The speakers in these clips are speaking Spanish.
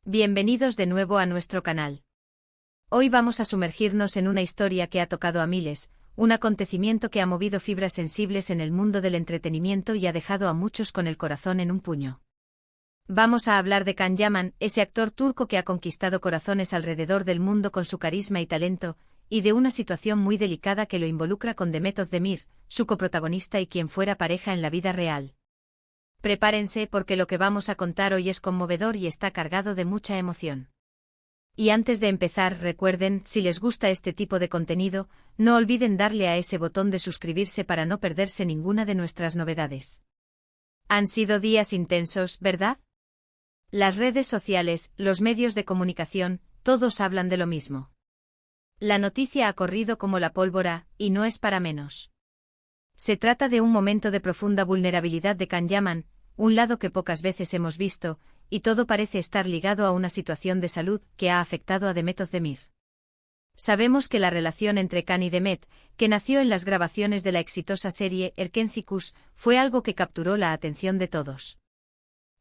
Bienvenidos de nuevo a nuestro canal. Hoy vamos a sumergirnos en una historia que ha tocado a miles, un acontecimiento que ha movido fibras sensibles en el mundo del entretenimiento y ha dejado a muchos con el corazón en un puño. Vamos a hablar de Can Yaman, ese actor turco que ha conquistado corazones alrededor del mundo con su carisma y talento, y de una situación muy delicada que lo involucra con Demet Özdemir, su coprotagonista y quien fuera pareja en la vida real. Prepárense porque lo que vamos a contar hoy es conmovedor y está cargado de mucha emoción. Y antes de empezar, recuerden, si les gusta este tipo de contenido, no olviden darle a ese botón de suscribirse para no perderse ninguna de nuestras novedades. Han sido días intensos, ¿verdad? Las redes sociales, los medios de comunicación, todos hablan de lo mismo. La noticia ha corrido como la pólvora, y no es para menos. Se trata de un momento de profunda vulnerabilidad de Can Yaman, un lado que pocas veces hemos visto, y todo parece estar ligado a una situación de salud que ha afectado a Demet Özdemir. Sabemos que la relación entre Can y Demet, que nació en las grabaciones de la exitosa serie Erkencikus, fue algo que capturó la atención de todos.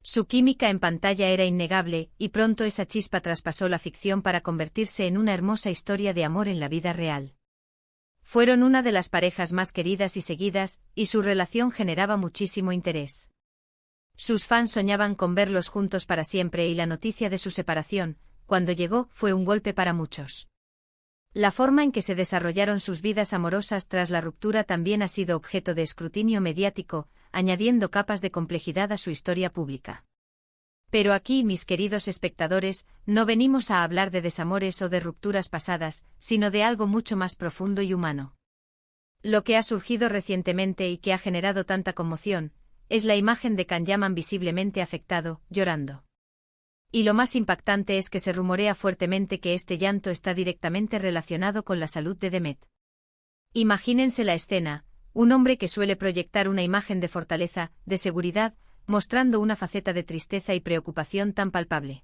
Su química en pantalla era innegable, y pronto esa chispa traspasó la ficción para convertirse en una hermosa historia de amor en la vida real. Fueron una de las parejas más queridas y seguidas, y su relación generaba muchísimo interés. Sus fans soñaban con verlos juntos para siempre y la noticia de su separación, cuando llegó, fue un golpe para muchos. La forma en que se desarrollaron sus vidas amorosas tras la ruptura también ha sido objeto de escrutinio mediático, añadiendo capas de complejidad a su historia pública. Pero aquí, mis queridos espectadores, no venimos a hablar de desamores o de rupturas pasadas, sino de algo mucho más profundo y humano. Lo que ha surgido recientemente y que ha generado tanta conmoción, es la imagen de Can Yaman visiblemente afectado, llorando. Y lo más impactante es que se rumorea fuertemente que este llanto está directamente relacionado con la salud de Demet. Imagínense la escena, un hombre que suele proyectar una imagen de fortaleza, de seguridad, mostrando una faceta de tristeza y preocupación tan palpable.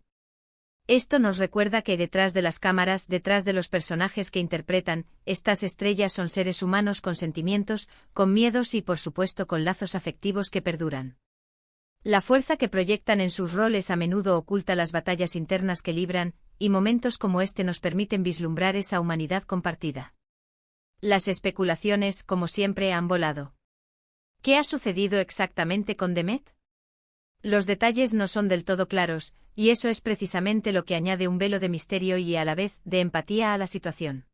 Esto nos recuerda que detrás de las cámaras, detrás de los personajes que interpretan, estas estrellas son seres humanos con sentimientos, con miedos y por supuesto con lazos afectivos que perduran. La fuerza que proyectan en sus roles a menudo oculta las batallas internas que libran, y momentos como este nos permiten vislumbrar esa humanidad compartida. Las especulaciones, como siempre, han volado. ¿Qué ha sucedido exactamente con Demet? Los detalles no son del todo claros, y eso es precisamente lo que añade un velo de misterio y a la vez de empatía a la situación.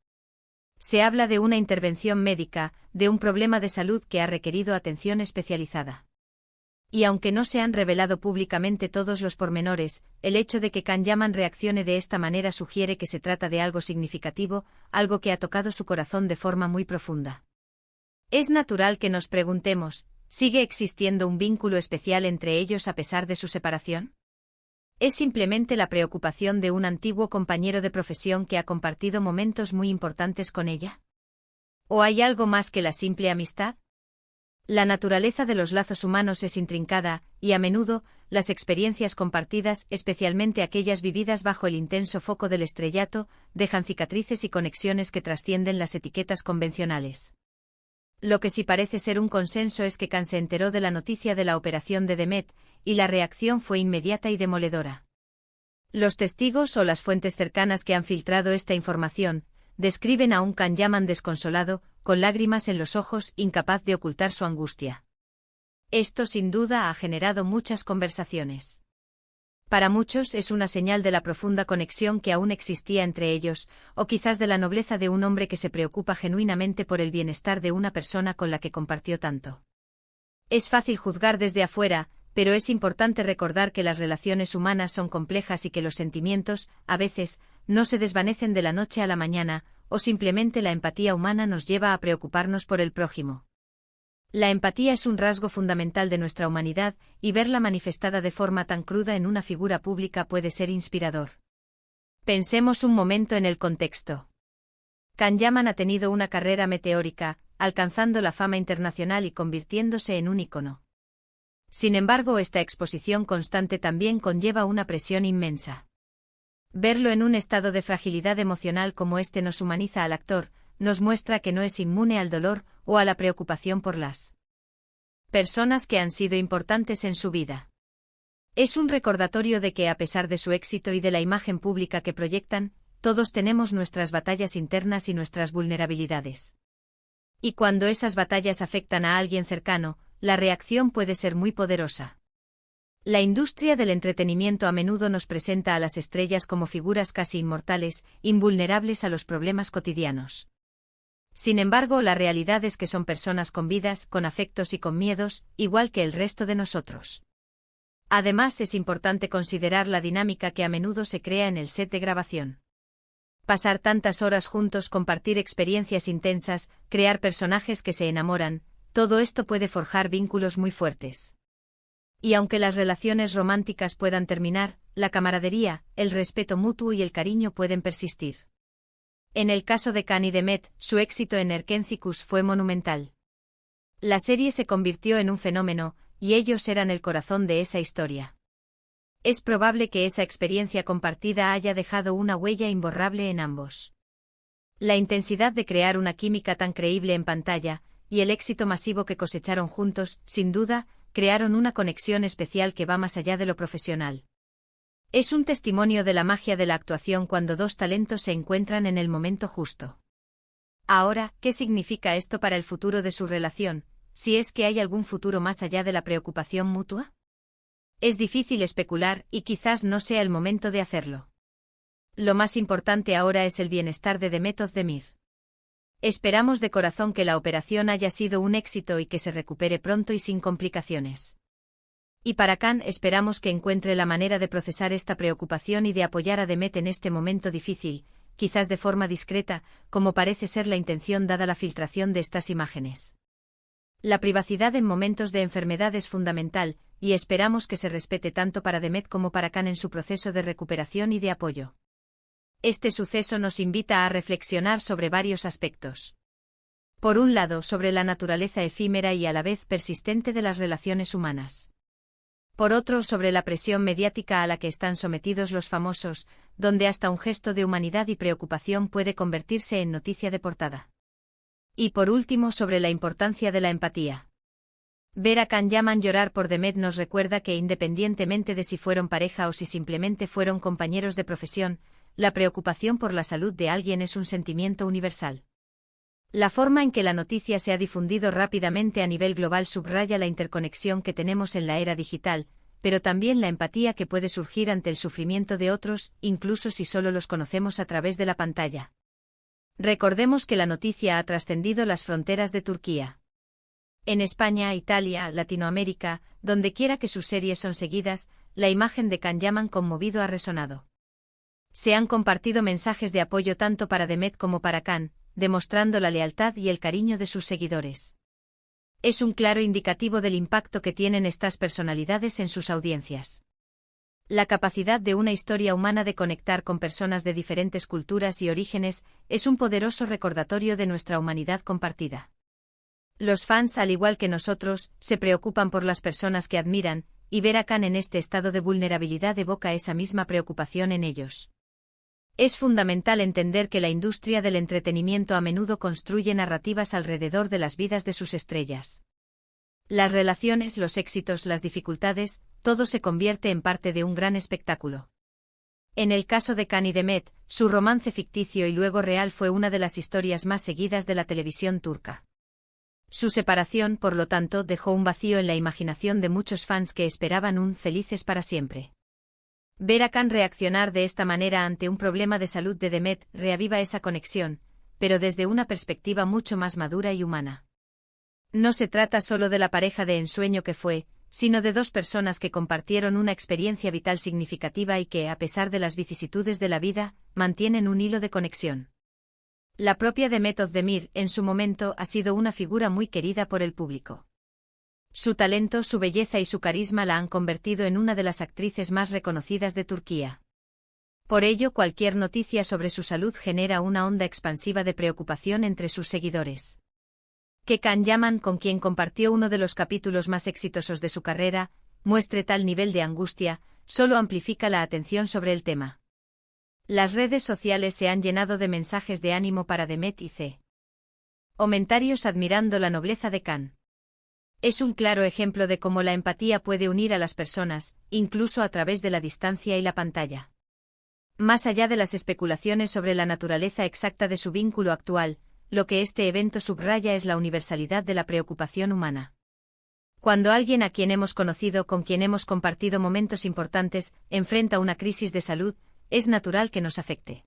Se habla de una intervención médica, de un problema de salud que ha requerido atención especializada. Y aunque no se han revelado públicamente todos los pormenores, el hecho de que Can Yaman reaccione de esta manera sugiere que se trata de algo significativo, algo que ha tocado su corazón de forma muy profunda. Es natural que nos preguntemos, ¿sigue existiendo un vínculo especial entre ellos a pesar de su separación? ¿Es simplemente la preocupación de un antiguo compañero de profesión que ha compartido momentos muy importantes con ella? ¿O hay algo más que la simple amistad? La naturaleza de los lazos humanos es intrincada, y a menudo, las experiencias compartidas, especialmente aquellas vividas bajo el intenso foco del estrellato, dejan cicatrices y conexiones que trascienden las etiquetas convencionales. Lo que sí parece ser un consenso es que Can se enteró de la noticia de la operación de Demet, y la reacción fue inmediata y demoledora. Los testigos o las fuentes cercanas que han filtrado esta información, describen a un Can Yaman desconsolado, con lágrimas en los ojos, incapaz de ocultar su angustia. Esto sin duda ha generado muchas conversaciones. Para muchos es una señal de la profunda conexión que aún existía entre ellos, o quizás de la nobleza de un hombre que se preocupa genuinamente por el bienestar de una persona con la que compartió tanto. Es fácil juzgar desde afuera, pero es importante recordar que las relaciones humanas son complejas y que los sentimientos, a veces, no se desvanecen de la noche a la mañana, o simplemente la empatía humana nos lleva a preocuparnos por el prójimo. La empatía es un rasgo fundamental de nuestra humanidad, y verla manifestada de forma tan cruda en una figura pública puede ser inspirador. Pensemos un momento en el contexto. Can Yaman ha tenido una carrera meteórica, alcanzando la fama internacional y convirtiéndose en un ícono. Sin embargo, esta exposición constante también conlleva una presión inmensa. Verlo en un estado de fragilidad emocional como este nos humaniza al actor, nos muestra que no es inmune al dolor o a la preocupación por las personas que han sido importantes en su vida. Es un recordatorio de que a pesar de su éxito y de la imagen pública que proyectan, todos tenemos nuestras batallas internas y nuestras vulnerabilidades. Y cuando esas batallas afectan a alguien cercano, la reacción puede ser muy poderosa. La industria del entretenimiento a menudo nos presenta a las estrellas como figuras casi inmortales, invulnerables a los problemas cotidianos. Sin embargo, la realidad es que son personas con vidas, con afectos y con miedos, igual que el resto de nosotros. Además, es importante considerar la dinámica que a menudo se crea en el set de grabación. Pasar tantas horas juntos, compartir experiencias intensas, crear personajes que se enamoran, todo esto puede forjar vínculos muy fuertes. Y aunque las relaciones románticas puedan terminar, la camaradería, el respeto mutuo y el cariño pueden persistir. En el caso de Can y Demet, su éxito en Erkenciskus fue monumental. La serie se convirtió en un fenómeno, y ellos eran el corazón de esa historia. Es probable que esa experiencia compartida haya dejado una huella imborrable en ambos. La intensidad de crear una química tan creíble en pantalla, y el éxito masivo que cosecharon juntos, sin duda, crearon una conexión especial que va más allá de lo profesional. Es un testimonio de la magia de la actuación cuando dos talentos se encuentran en el momento justo. Ahora, ¿qué significa esto para el futuro de su relación, si es que hay algún futuro más allá de la preocupación mutua? Es difícil especular y quizás no sea el momento de hacerlo. Lo más importante ahora es el bienestar de Demet Özdemir. Esperamos de corazón que la operación haya sido un éxito y que se recupere pronto y sin complicaciones. Y para Can esperamos que encuentre la manera de procesar esta preocupación y de apoyar a Demet en este momento difícil, quizás de forma discreta, como parece ser la intención dada la filtración de estas imágenes. La privacidad en momentos de enfermedad es fundamental, y esperamos que se respete tanto para Demet como para Can en su proceso de recuperación y de apoyo. Este suceso nos invita a reflexionar sobre varios aspectos. Por un lado, sobre la naturaleza efímera y a la vez persistente de las relaciones humanas. Por otro, sobre la presión mediática a la que están sometidos los famosos, donde hasta un gesto de humanidad y preocupación puede convertirse en noticia de portada. Y por último, sobre la importancia de la empatía. Ver a Can Yaman llorar por Demet nos recuerda que independientemente de si fueron pareja o si simplemente fueron compañeros de profesión, la preocupación por la salud de alguien es un sentimiento universal. La forma en que la noticia se ha difundido rápidamente a nivel global subraya la interconexión que tenemos en la era digital, pero también la empatía que puede surgir ante el sufrimiento de otros, incluso si solo los conocemos a través de la pantalla. Recordemos que la noticia ha trascendido las fronteras de Turquía. En España, Italia, Latinoamérica, donde quiera que sus series son seguidas, la imagen de Can Yaman conmovido ha resonado. Se han compartido mensajes de apoyo tanto para Demet como para Can, demostrando la lealtad y el cariño de sus seguidores. Es un claro indicativo del impacto que tienen estas personalidades en sus audiencias. La capacidad de una historia humana de conectar con personas de diferentes culturas y orígenes es un poderoso recordatorio de nuestra humanidad compartida. Los fans, al igual que nosotros, se preocupan por las personas que admiran, y ver a Can en este estado de vulnerabilidad evoca esa misma preocupación en ellos. Es fundamental entender que la industria del entretenimiento a menudo construye narrativas alrededor de las vidas de sus estrellas. Las relaciones, los éxitos, las dificultades, todo se convierte en parte de un gran espectáculo. En el caso de Can y Demet, su romance ficticio y luego real fue una de las historias más seguidas de la televisión turca. Su separación, por lo tanto, dejó un vacío en la imaginación de muchos fans que esperaban un felices para siempre. Ver a Can reaccionar de esta manera ante un problema de salud de Demet reaviva esa conexión, pero desde una perspectiva mucho más madura y humana. No se trata solo de la pareja de ensueño que fue, sino de dos personas que compartieron una experiencia vital significativa y que, a pesar de las vicisitudes de la vida, mantienen un hilo de conexión. La propia Demet Özdemir, en su momento, ha sido una figura muy querida por el público. Su talento, su belleza y su carisma la han convertido en una de las actrices más reconocidas de Turquía. Por ello, cualquier noticia sobre su salud genera una onda expansiva de preocupación entre sus seguidores. Que Can Yaman, con quien compartió uno de los capítulos más exitosos de su carrera, muestre tal nivel de angustia, solo amplifica la atención sobre el tema. Las redes sociales se han llenado de mensajes de ánimo para Demet y comentarios admirando la nobleza de Can. Es un claro ejemplo de cómo la empatía puede unir a las personas, incluso a través de la distancia y la pantalla. Más allá de las especulaciones sobre la naturaleza exacta de su vínculo actual, lo que este evento subraya es la universalidad de la preocupación humana. Cuando alguien a quien hemos conocido, con quien hemos compartido momentos importantes, enfrenta una crisis de salud, es natural que nos afecte.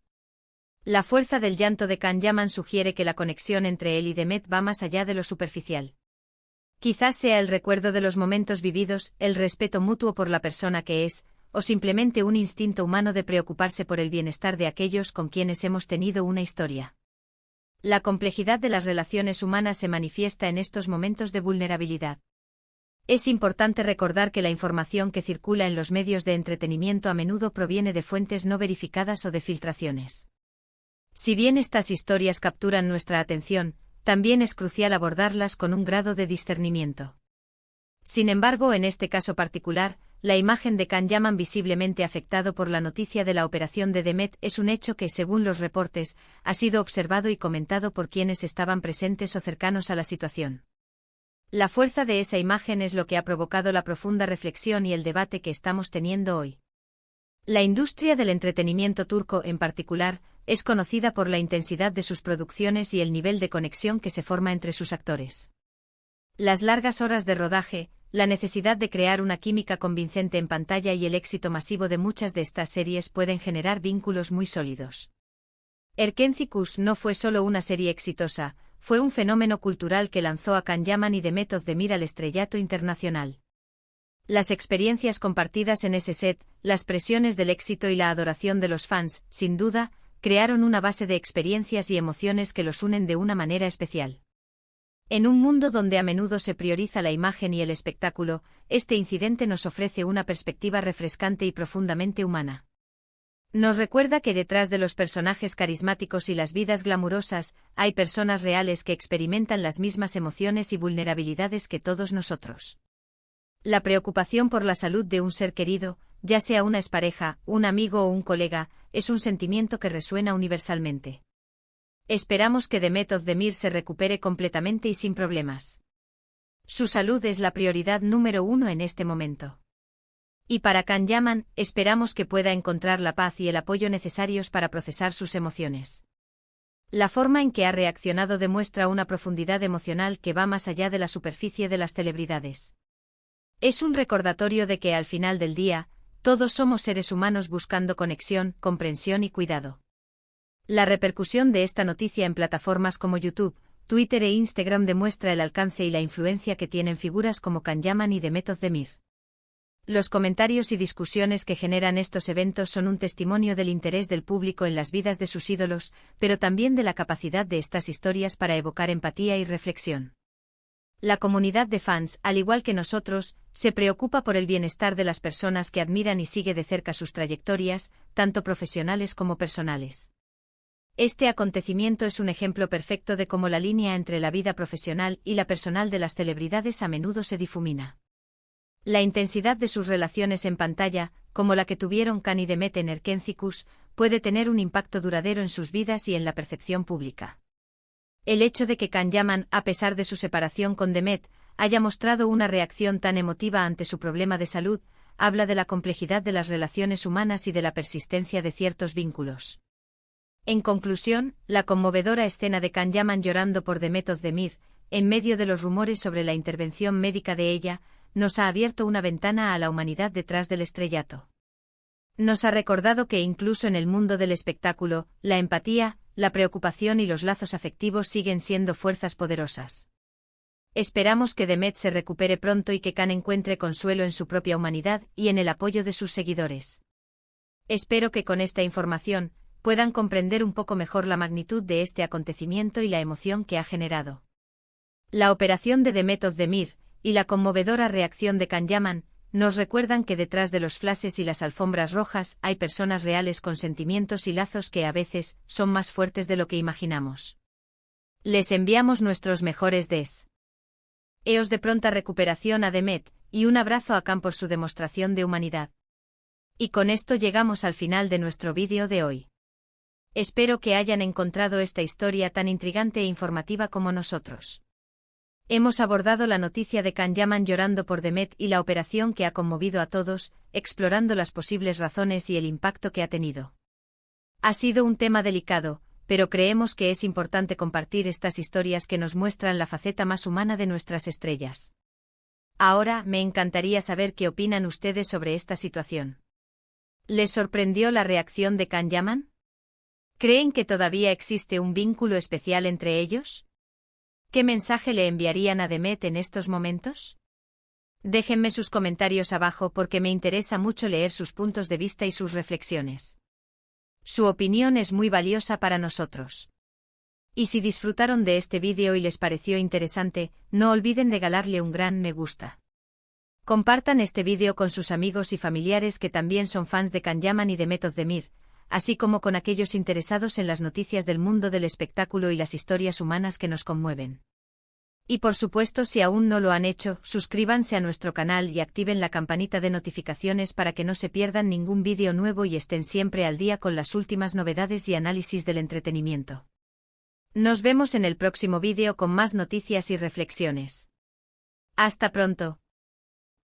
La fuerza del llanto de Can Yaman sugiere que la conexión entre él y Demet va más allá de lo superficial. Quizás sea el recuerdo de los momentos vividos, el respeto mutuo por la persona que es, o simplemente un instinto humano de preocuparse por el bienestar de aquellos con quienes hemos tenido una historia. La complejidad de las relaciones humanas se manifiesta en estos momentos de vulnerabilidad. Es importante recordar que la información que circula en los medios de entretenimiento a menudo proviene de fuentes no verificadas o de filtraciones. Si bien estas historias capturan nuestra atención, también es crucial abordarlas con un grado de discernimiento. Sin embargo, en este caso particular, la imagen de Can Yaman visiblemente afectado por la noticia de la operación de Demet es un hecho que, según los reportes, ha sido observado y comentado por quienes estaban presentes o cercanos a la situación. La fuerza de esa imagen es lo que ha provocado la profunda reflexión y el debate que estamos teniendo hoy. La industria del entretenimiento turco, en particular, es conocida por la intensidad de sus producciones y el nivel de conexión que se forma entre sus actores. Las largas horas de rodaje, la necesidad de crear una química convincente en pantalla y el éxito masivo de muchas de estas series pueden generar vínculos muy sólidos. Erkenci no fue solo una serie exitosa, fue un fenómeno cultural que lanzó a Can Yaman y Demet Özdemir al estrellato internacional. Las experiencias compartidas en ese set, las presiones del éxito y la adoración de los fans, sin duda, crearon una base de experiencias y emociones que los unen de una manera especial. En un mundo donde a menudo se prioriza la imagen y el espectáculo, este incidente nos ofrece una perspectiva refrescante y profundamente humana. Nos recuerda que detrás de los personajes carismáticos y las vidas glamurosas, hay personas reales que experimentan las mismas emociones y vulnerabilidades que todos nosotros. La preocupación por la salud de un ser querido, ya sea una expareja, un amigo o un colega, es un sentimiento que resuena universalmente. Esperamos que Demet Özdemir se recupere completamente y sin problemas. Su salud es la prioridad número uno en este momento. Y para Can Yaman, esperamos que pueda encontrar la paz y el apoyo necesarios para procesar sus emociones. La forma en que ha reaccionado demuestra una profundidad emocional que va más allá de la superficie de las celebridades. Es un recordatorio de que al final del día, todos somos seres humanos buscando conexión, comprensión y cuidado. La repercusión de esta noticia en plataformas como YouTube, Twitter e Instagram demuestra el alcance y la influencia que tienen figuras como Can Yaman y Demet Özdemir. Los comentarios y discusiones que generan estos eventos son un testimonio del interés del público en las vidas de sus ídolos, pero también de la capacidad de estas historias para evocar empatía y reflexión. La comunidad de fans, al igual que nosotros, se preocupa por el bienestar de las personas que admiran y sigue de cerca sus trayectorias, tanto profesionales como personales. Este acontecimiento es un ejemplo perfecto de cómo la línea entre la vida profesional y la personal de las celebridades a menudo se difumina. La intensidad de sus relaciones en pantalla, como la que tuvieron Can y Demet en Erkenci, puede tener un impacto duradero en sus vidas y en la percepción pública. El hecho de que Can Yaman, a pesar de su separación con Demet, haya mostrado una reacción tan emotiva ante su problema de salud, habla de la complejidad de las relaciones humanas y de la persistencia de ciertos vínculos. En conclusión, la conmovedora escena de Can Yaman llorando por Demet Özdemir, en medio de los rumores sobre la intervención médica de ella, nos ha abierto una ventana a la humanidad detrás del estrellato. Nos ha recordado que incluso en el mundo del espectáculo, la empatía, la preocupación y los lazos afectivos siguen siendo fuerzas poderosas. Esperamos que Demet se recupere pronto y que Can encuentre consuelo en su propia humanidad y en el apoyo de sus seguidores. Espero que con esta información, puedan comprender un poco mejor la magnitud de este acontecimiento y la emoción que ha generado. La operación de Demet Özdemir, y la conmovedora reacción de Can Yaman, nos recuerdan que detrás de los flashes y las alfombras rojas hay personas reales con sentimientos y lazos que a veces son más fuertes de lo que imaginamos. Les enviamos nuestros mejores deseos de pronta recuperación a Demet, y un abrazo a Can por su demostración de humanidad. Y con esto llegamos al final de nuestro vídeo de hoy. Espero que hayan encontrado esta historia tan intrigante e informativa como nosotros. Hemos abordado la noticia de Can Yaman llorando por Demet y la operación que ha conmovido a todos, explorando las posibles razones y el impacto que ha tenido. Ha sido un tema delicado, pero creemos que es importante compartir estas historias que nos muestran la faceta más humana de nuestras estrellas. Ahora, me encantaría saber qué opinan ustedes sobre esta situación. ¿Les sorprendió la reacción de Can Yaman? ¿Creen que todavía existe un vínculo especial entre ellos? ¿Qué mensaje le enviarían a Demet en estos momentos? Déjenme sus comentarios abajo porque me interesa mucho leer sus puntos de vista y sus reflexiones. Su opinión es muy valiosa para nosotros. Y si disfrutaron de este vídeo y les pareció interesante, no olviden regalarle un gran me gusta. Compartan este vídeo con sus amigos y familiares que también son fans de Can Yaman y de Demet Özdemir, así como con aquellos interesados en las noticias del mundo del espectáculo y las historias humanas que nos conmueven. Y por supuesto, si aún no lo han hecho, suscríbanse a nuestro canal y activen la campanita de notificaciones para que no se pierdan ningún vídeo nuevo y estén siempre al día con las últimas novedades y análisis del entretenimiento. Nos vemos en el próximo vídeo con más noticias y reflexiones. Hasta pronto.